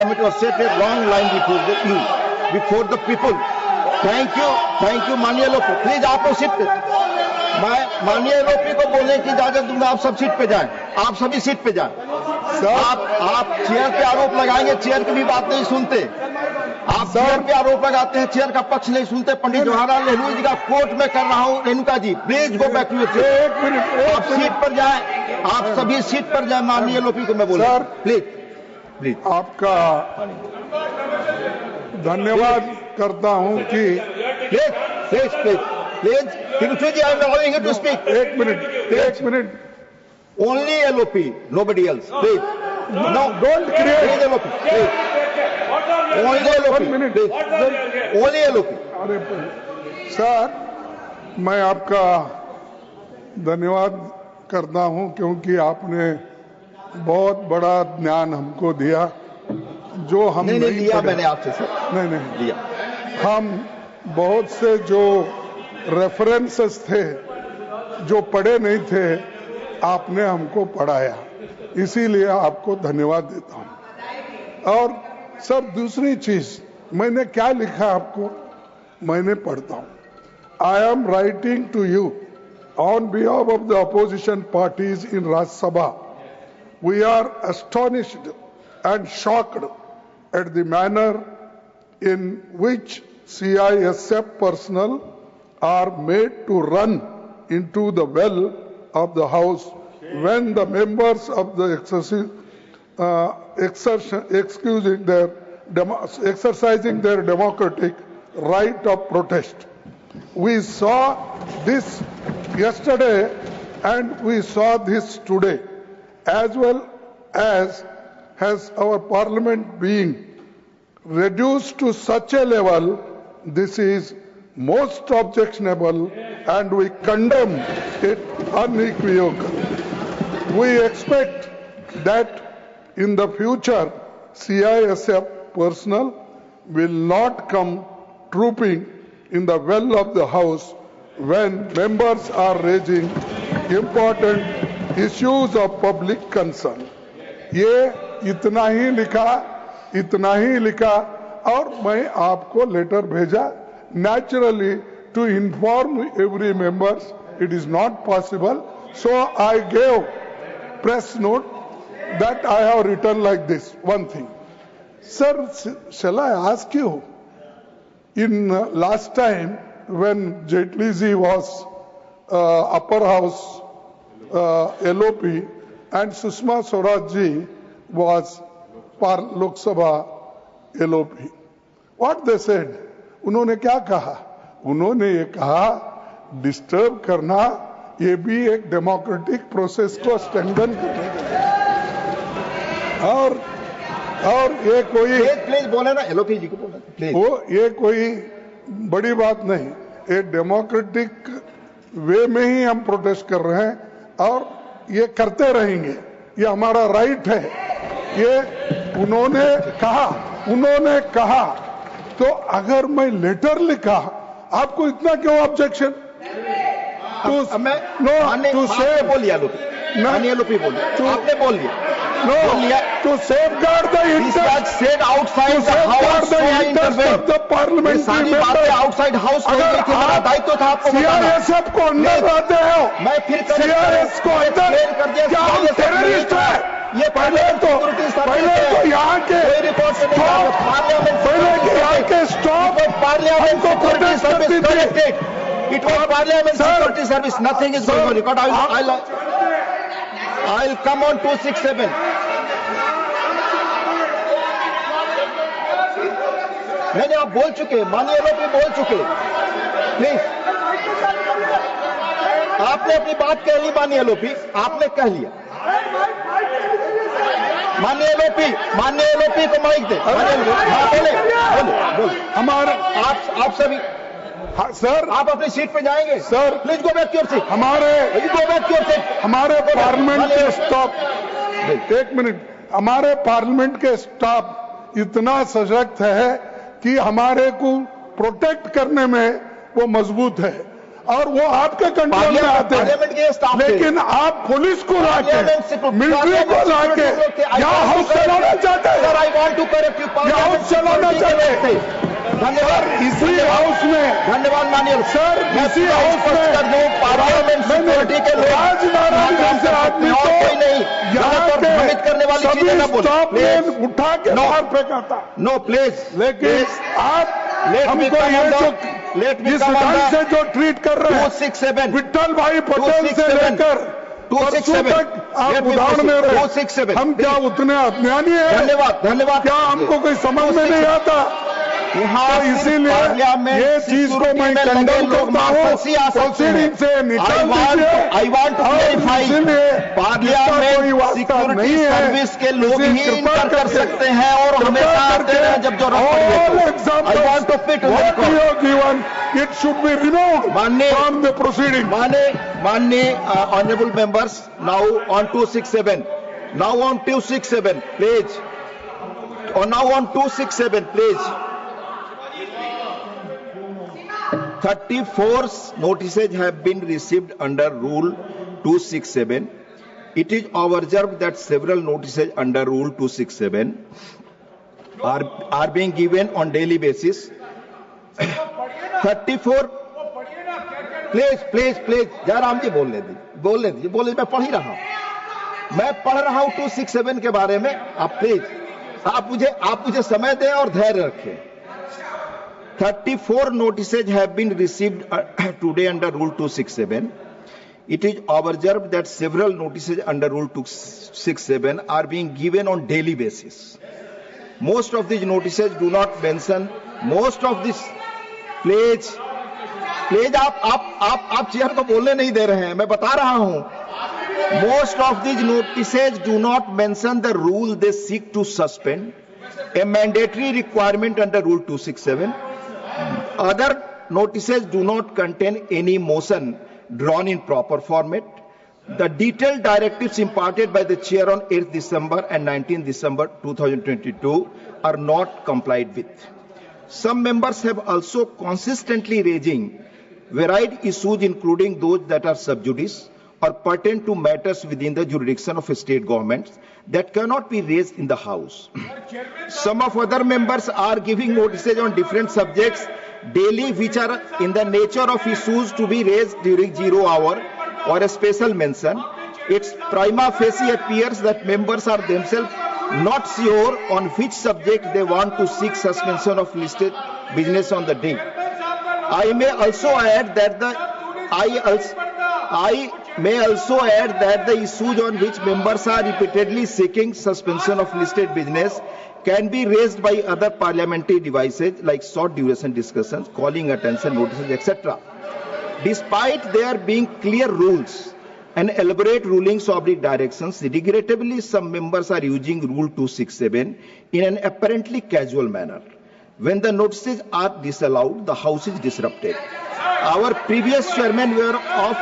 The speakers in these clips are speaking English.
It was set a long line before the people. Thank you, माननीय लोपी. Please आप लोग seat पे. मैं माननीय लोपी को बोलने की इजाजत दूंगा. आप सब सीट पे जाएं. आप सभी सीट पे जाएं. आप चेयर पे आरोप लगाएंगे, चेयर की भी बात नहीं सुनते. आप चेयर पे आरोप लगाते हैं, चेयर का पक्ष नहीं सुनते. पंडित जवाहरलाल नेहरू जी का कोर्ट में कर रहा हूं. Renuka ji please go back to your seat. आप सीट पर जाएं. आप सभी सीट पर जाएं. माननीय लोपी को मैं बोलूं प्लीज. आपका धन्यवाद करता हूं कि please Tiruchi ji, I am allowing you to speak. एक minute only LOP, nobody else. Please no, don't create LOP. Only LOP, only LOP. अरे सर, मैं आपका धन्यवाद करता हूं क्योंकि आपने बहुत बड़ा ज्ञान हमको दिया जो हम नहीं लिया. मैंने आपसे सर नहीं लिया. हम बहुत से जो रेफरेंसेस थे जो पढ़े नहीं थे, आपने हमको पढ़ाया, इसीलिए आपको धन्यवाद देता हूं. और सर दूसरी चीज, मैंने क्या लिखा आपको, मैंने पढ़ता हूं. I am writing to you on behalf of the opposition parties in Rajya Sabha. We are astonished and shocked at the manner in which CISF personnel are made to run into the well of the House when the members of the exercising their democratic right of protest. We saw this yesterday and we saw this today. As well as has our parliament being reduced to such a level, this is most objectionable and we condemn it unequivocally. We expect that in the future CISF personnel will not come trooping in the well of the House when members are raising important issues of public concern. ये इतना ही लिखा और मैं आपको letter भेजा. Naturally, to inform every members, it is not possible. So I gave press note that I have written like this. One thing, sir, shall I ask you? In last time when Jaitley ji was upper house LOP and Sushma Swaraj ji was Lok Sabha LOP. What they said? उन्होंने क्या कहा? उन्होंने ये कहा disturb करना ये भी एक डेमोक्रेटिक प्रोसेस को स्ट्रेंथन करने का है. और ये कोई प्लीज बोले ना, LOP जी को बोले प्लीज. वो ये कोई बड़ी बात नहीं. ये डेमोक्रेटिक वे में ही हम प्रोटेस्ट कर रहे हैं और ये करते रहेंगे. ये हमारा राइट है. ये उन्होंने कहा तो अगर मैं लेटर लिखा, आपको इतना क्यों ऑब्जेक्शन? टू सेव बोलिए लोपी बोलिए. आपने बोल दिया. To safeguard the interest outside the house of the parliament. सारी बातें outside house दायित्व था आपको. CISF को अंदर लाते हो. मैं फिर CISF को अंदर क्या हम टेररिस्ट है? ये पहले तो यहाँ के स्टॉप पार्लियामेंट को protest service corrected. It was Parliament Security Service. Nothing is going on record. I'll come on 267. नहीं, आप बोल चुके, माननीय लोग भी बोल चुके. प्लीज, आपने अपनी बात कह ली. माननीय लोपी, आपने कह लिया. माननीय लोपी को माइक दे. बोले. हमारे आप सभी सर, आप अपनी सीट पे जाएंगे. Sir please go back your seat. हमारे पार्लियामेंट के स्टाफ, एक मिनट, हमारे पार्लियामेंट के स्टाफ इतना सशक्त है कि हमारे को प्रोटेक्ट करने में वो मजबूत है. और वो आपके कंट्रोल में आते पार्लियामेंट के स्टाफ हैं, लेकिन आप पुलिस को लाके, मिलिट्री को लाके यहाँ हाउस चलाना चाहते हैं, I want to correct you, यहाँ हाउस चलाना चाहते हैं। धन्यवाद। इसी हाउस में, धन्यवाद माननीय सर, इसी हाउस में पार्लियामेंट सिक्योरिटी के लोग राजनारायण जैसे आदमी को कोई नहीं यहाँ पर भ्रमित करने वाली चीजें न बोलो। स्टॉप लेन उठा के बाहर फेंका था। नो प्लीज, लेकिन आप हमको ये जो जिस ढंग से जो ट्रीट कर रहे हैं 267 विट्ठल भाई पटेल से लेकर 267 तक आप उदाहरण दे रहे हैं। 267 हम क्या उतने अज्ञानी हैं? धन्यवाद, धन्यवाद। क्या हमको कोई समझ में नहीं आता? यहाँ इसीलिए ये चीज को मैं कंडम करता हूँ, प्रोसीडिंग से निकाल दीजिए। I want to clarify, Parliament security service के लोग ही इंटर कर सकते हैं और हमेशा आते हैं जब जरूरत पड़ती है। I want to fit given it should be removed from the proceeding. माननीय honourable members, now on 267, now on 267 please, और now on 267 please. 34 notices have been received under Rule 267. It is observed that several notices under Rule 267 are being given on daily basis. 34 please Jairam ji बोलने दीजिए, मैं पढ़ ही रहा हूं, मैं पढ़ रहा हूं 267 के बारे में। आप प्लीज आप मुझे समय दें और धैर्य रखें। 34 notices have been received today under Rule 267. It is observed that several notices under Rule 267 are being given on daily basis. Most of these notices do not mention, most of this, please आप chair को बोलने नहीं दे रहे हैं, मैं बता रहा हूं। Most of these notices do not mention the rule they seek to suspend, a mandatory requirement under Rule 267. Other notices do not contain any motion drawn in proper format. The detailed directives imparted by the chair on 8th December and 19th December 2022 are not complied with. Some members have also consistently raising varied issues, including those that are sub judice or pertain to matters within the jurisdiction of state governments that cannot be raised in the House. Some of other members are giving notices on different subjects daily, which are in the nature of issues to be raised during 0 hour or a special mention. It's prima facie appears that members are themselves not sure on which subject they want to seek suspension of listed business on the day. I may also add that the issues on which members are repeatedly seeking suspension of listed business can be raised by other parliamentary devices like short duration discussions, calling attention notices, etc. Despite there being clear rules and elaborate rulings or directions, regrettably some members are using Rule 267 in an apparently casual manner. When the notices are disallowed, the House is disrupted. Our previous chairmen were of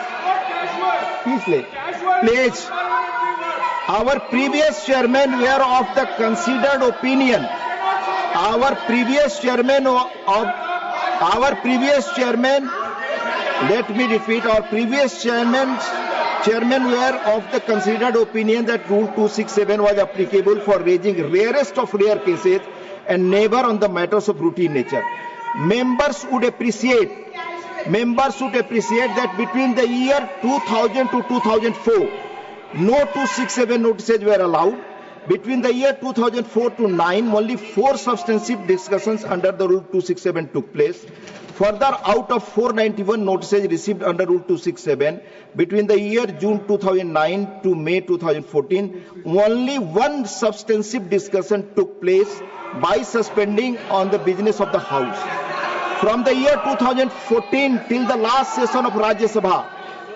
Our previous chairmen were of the considered opinion. Let me repeat. Our previous chairmen were of the considered opinion that Rule 267 was applicable for raising rarest of rare cases and never on the matters of routine nature. Members would appreciate that between the year 2000 to 2004, no 267 notices were allowed. Between the year 2004 to 9, only 4 substantive discussions under the Rule 267 took place. Further, out of 491 notices received under Rule 267, between the year June 2009 to May 2014, only 1 substantive discussion took place by suspending on the business of the House. From the year 2014 till the last session of Rajya Sabha,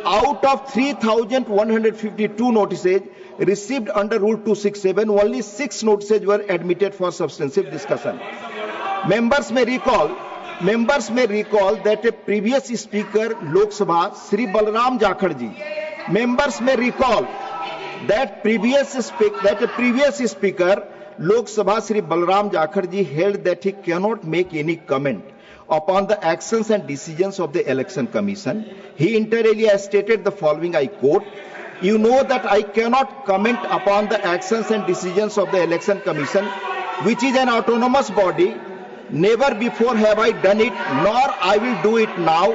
out of 3,152 notices received under Rule 267, only 6 notices were admitted for substantive discussion. Members may recall that a previous speaker, Lok Sabha, Sri Balram Jakhar ji. Members may recall that a previous speaker, Lok Sabha, Sri Balram Jakhar ji, held that he cannot make any comment upon the actions and decisions of the Election Commission. He inter alia stated the following, I quote, "You know that I cannot comment upon the actions and decisions of the Election Commission, which is an autonomous body. Never before have I done it, nor I will do it now,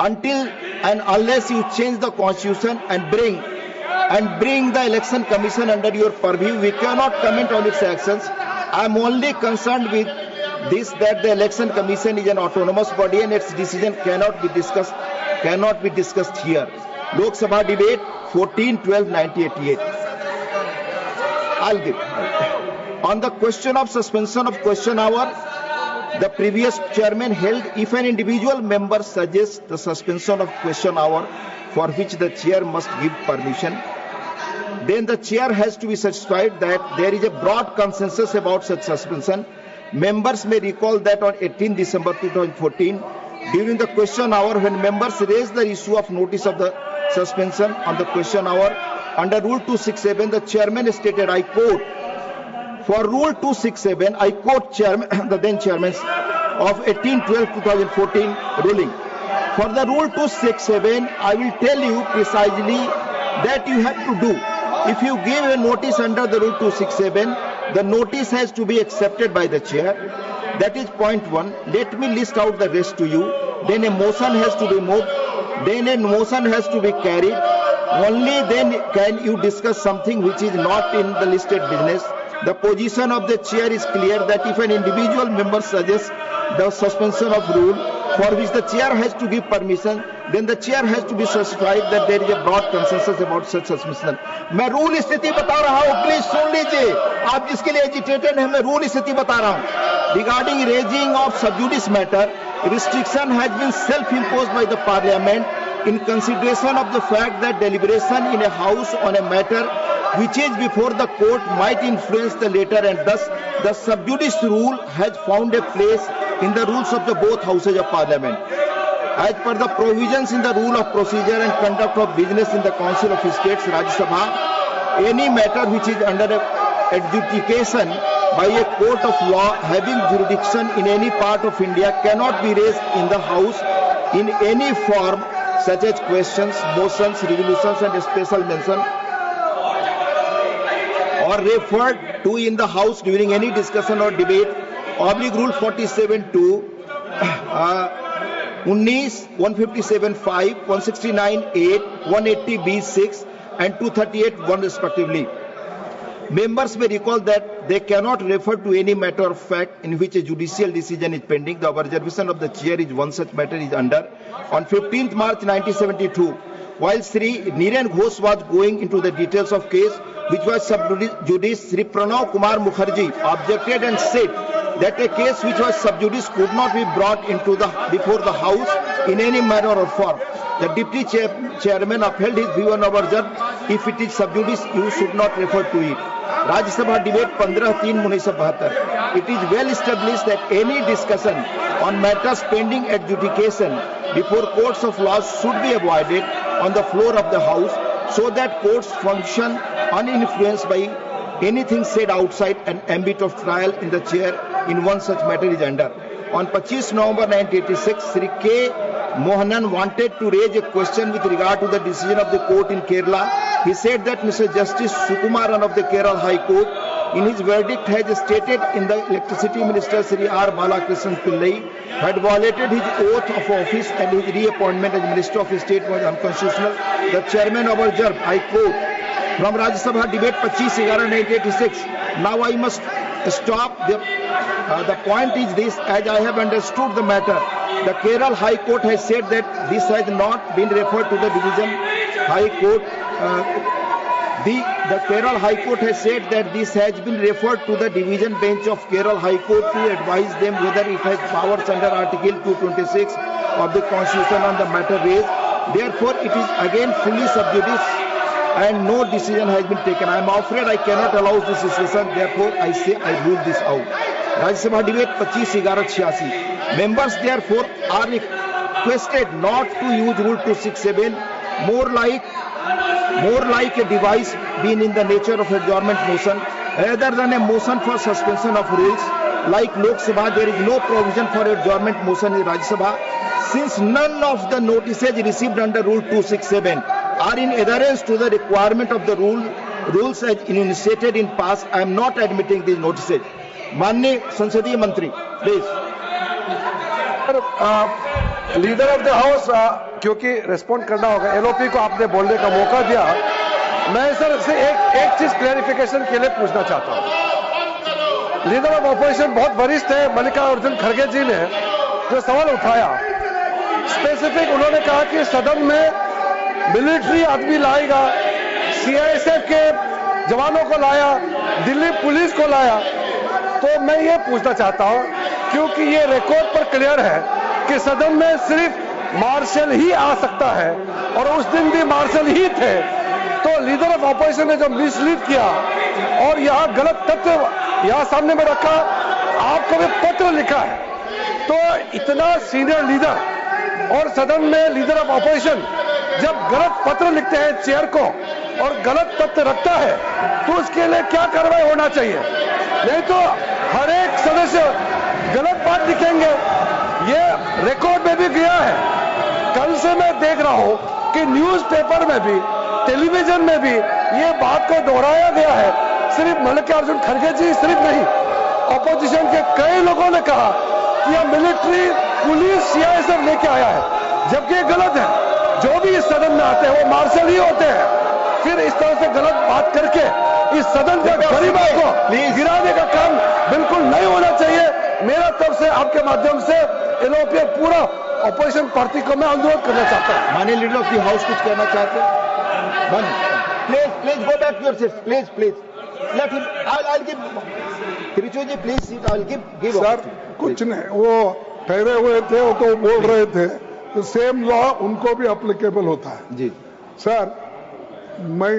until and unless you change the constitution and bring the Election Commission under your purview. We cannot comment on its actions. I am only concerned with this, that the Election Commission is an autonomous body and its decision cannot be discussed here." Lok Sabha debate 14/12/1988. I'll give. On the question of suspension of question hour, the previous chairman held, if an individual member suggests the suspension of question hour for which the chair must give permission, then the chair has to be satisfied that there is a broad consensus about such suspension. Members may recall that on 18 December 2014, during the question hour, when members raised the issue of notice of the suspension on the question hour under Rule 267, the chairman stated, I quote, for Rule 267, I quote the then chairman of 18/12/2014 ruling. For the Rule 267, I will tell you precisely that you have to do. If you give a notice under the Rule 267, the notice has to be accepted by the chair. That is point one. Let me list out the rest to you. Then a motion has to be moved. Then a motion has to be carried. Only then can you discuss something which is not in the listed business. The position of the chair is clear that if an individual member suggests the suspension of rule for which the chair has to give permission, then the chair has to be satisfied that there is a broad consensus about such suspension. मैं rule स्थिति बता रहा हूँ, please सुन लीजिए. आप जिसके लिए agitated हैं, मैं रूल स्थिति बता रहा हूँ. Regarding raising of sub judice matter, restriction has been self-imposed by the Parliament in consideration of the fact that deliberation in a house on a matter which is before the court might influence the later, and thus the sub judice rule has found a place in the rules of the both houses of Parliament. As per the provisions in the rule of procedure and conduct of business in the Council of States, Rajya Sabha, any matter which is under adjudication by a court of law having jurisdiction in any part of India cannot be raised in the House in any form, such as questions, motions, resolutions and special mention, or referred to in the House during any discussion or debate. Rule 47(2), 157(5), 169(8), 180(b)(6) and 238(1) respectively. Members may recall that they cannot refer to any matter of fact in which a judicial decision is pending. The observation of the chair is one such matter is under. On 15th March 1972, while Sri Niren Ghosh was going into the details of case which was sub judice, Sri Pranav Kumar Mukherjee objected and said that a case which was sub judice could not be brought into before the House in any manner or form. The deputy chairman upheld his view and observed, if it is sub judice, you should not refer to it. Rajya Sabha debate 15/3/1972. It is well established that any discussion on matters pending adjudication before courts of law should be avoided on the floor of the House, so that courts function uninfluenced by anything said outside an ambit of trial in the chair in one such matter is under. On 25 November 1986, Sri K. Mohanan wanted to raise a question with regard to the decision of the court in Kerala. He said that Mr. Justice Sukumaran of the Kerala High Court, in his verdict, has stated in the Electricity Minister Sri R. Balakrishnan Pillai had violated his oath of office and his reappointment as Minister of State was unconstitutional. The chairman observed, I quote, from Rajya Sabha debate 25/11/1986. Now I must stop. The point is this, as I have understood the matter, the Kerala High Court has said that this has not been referred to the Division High Court. The Kerala High Court has said that this has been referred to the Division Bench of Kerala High Court to advise them whether it has powers under Article 226 of the Constitution on the matter raised. Therefore, it is again fully sub judice and no decision has been taken. I am afraid I cannot allow this decision. Therefore, I say I rule this out. Rajya Sabha debate 25/11/86. Members therefore are requested not to use Rule 267, more like a device being in the nature of adjournment motion rather than a motion for suspension of rules. like Lok Sabha, there is no provision for adjournment motion in Rajya Sabha. Since none of the notices received under Rule 267 are in adherence to the requirement of the rules as enunciated in past, I am not admitting these notices. माननीय संसदीय मंत्री, please. Leader of the house, क्योंकि respond करना होगा, LOP को आपने बोलने का मौका दिया। मैं सर से एक चीज क्लैरिफिकेशन के लिए पूछना चाहता हूं। लीडर ऑफ ऑपोजिशन बहुत वरिष्ठ है, मल्लिकार्जुन खड़गे जी ने जो सवाल उठाया, स्पेसिफिक उन्होंने कहा कि सदन में मिलिट्री आदमी लाएगा, सीआईएसएफ के जवानों को लाया, दिल्ली पुलिस को लाया। तो मैं ये पूछना चाहता हूं, क्योंकि ये रिकॉर्ड पर क्लियर है कि सदन में सिर्फ मार्शल ही आ सकता है और उस दिन भी मार्शल ही थे, तो लीडर ऑफ ऑपोजिशन ने जो मिसलीड किया और यहां गलत तथ्य यहां सामने में रखा, आपको भी पत्र लिखा है, तो इतना सीनियर लीडर और सदन में लीडर ऑफ ऑपोजिशन जब गलत पत्र लिखते हैं चेयर को और गलत तथ्य रखता है, तो उसके लिए क्या कार्रवाई होना चाहिए? नहीं तो हर एक सदस्य गलत बात लिखेंगे। ये रिकॉर्ड में भी गया है। कल से मैं देख रहा हूं कि न्यूज़पेपर में भी, टेलीविजन में भी ये बात को दोहराया गया है। सिर्फ मल्लिकार्जुन खड़गे जी सिर्फ नहीं, ऑपोजिशन के कई लोगों ने कहा कि यह मिलिट्री पुलिस सीआईएसएफ लेके आया है, जबकि ये गलत है। जो भी इस सदन में आते हैं वो मार्शल ही होते हैं। फिर इस तरह से गलत बात करके इस सदन के गरिमा को गिराने का काम बिल्कुल नहीं होना चाहिए। मेरा तरफ से आपके माध्यम से एलओपी पूरा ऑपोजिशन पार्टी को मैं अनुरोध करना चाहता हूं। माननीय लीडर ऑफ द हाउस कुछ कहना चाहते हैं? Please go back your seat, please let him, I will give Trichy ji, please seat, I will give sir कुछ नहीं, वो ठहरे हुए थे, वो तो बोल रहे थे, तो सेम लॉ उनको भी एप्लीकेबल होता है। जी सर, मैं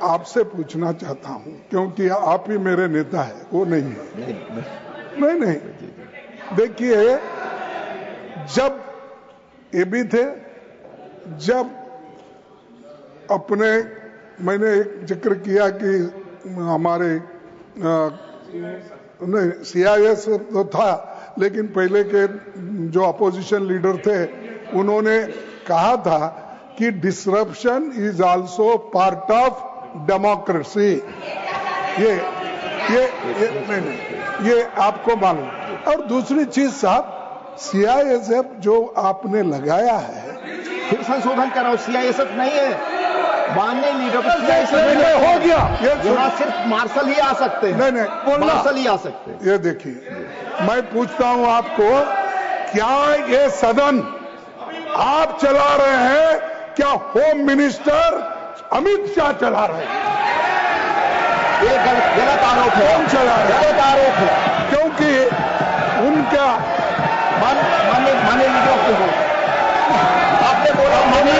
आपसे पूछना चाहता हूं, क्योंकि आप ही मेरे नेता है, वो नहीं है। नहीं, देखिए, जब ये भी थे, जब अपने मैंने एक जिक्र किया कि हमारे नहीं सीआईएस तो था, लेकिन पहले के जो अपोजिशन लीडर थे उन्होंने कहा था कि disruption is also part of democracy. ये आपको मालूम। और दूसरी चीज साहब, सीआईएसएफ जो आपने लगाया है, फिर संशोधन कराओ, सीआईएसएफ नहीं है। माननीय लीडर सीआईएसएफ हो गया, यहाँ सिर्फ मार्शल ही आ सकते हैं। नहीं, मार्शल ही आ सकते हैं। ये देखिए, मैं पूछता हूं आपको, क्या ये सदन आप चला रहे हैं, क्या होम मिनिस्टर अमित शाह चला रहे हैं? ये गलत आरोप है। कौन चला रहे हैं? गलत आरोप है, क्योंकि उनका माननीय लीडर ऑफ द हाउस, आपने बोला माननीय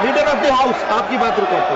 लीडर ऑफ द हाउस, आपकी बात रिकॉर्ड कर